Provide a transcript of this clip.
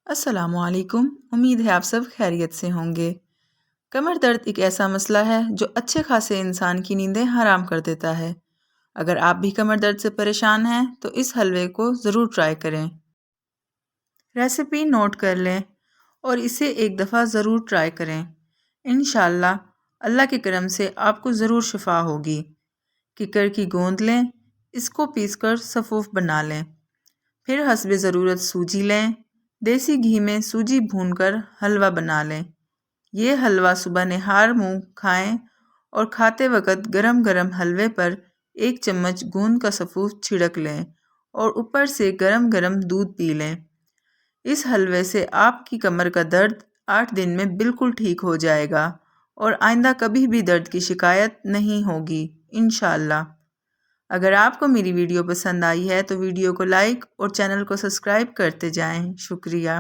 السلام علیکم۔ امید ہے آپ سب خیریت سے ہوں گے۔ کمر درد ایک ایسا مسئلہ ہے جو اچھے خاصے انسان کی نیندیں حرام کر دیتا ہے۔ اگر آپ بھی کمر درد سے پریشان ہیں تو اس حلوے کو ضرور ٹرائی کریں۔ ریسیپی نوٹ کر لیں اور اسے ایک دفعہ ضرور ٹرائی کریں۔ انشاءاللہ اللہ کے کرم سے آپ کو ضرور شفا ہوگی۔ ککر کی گوند لیں، اس کو پیس کر صفوف بنا لیں۔ پھر حسب ضرورت سوجی لیں۔ دیسی گھی میں سوجی بھون کر حلوہ بنا لیں۔ یہ حلوہ صبح نہار منہ کھائیں اور کھاتے وقت گرم گرم حلوے پر 1 چمچ گوند کا صفوف چھڑک لیں اور اوپر سے گرم گرم دودھ پی لیں۔ اس حلوے سے آپ کی کمر کا درد 8 دن میں بالکل ٹھیک ہو جائے گا اور آئندہ کبھی بھی درد کی شکایت نہیں ہوگی انشاءاللہ۔ اگر آپ کو میری ویڈیو پسند آئی ہے تو ویڈیو کو لائک اور چینل کو سبسکرائب کرتے جائیں۔ شکریہ۔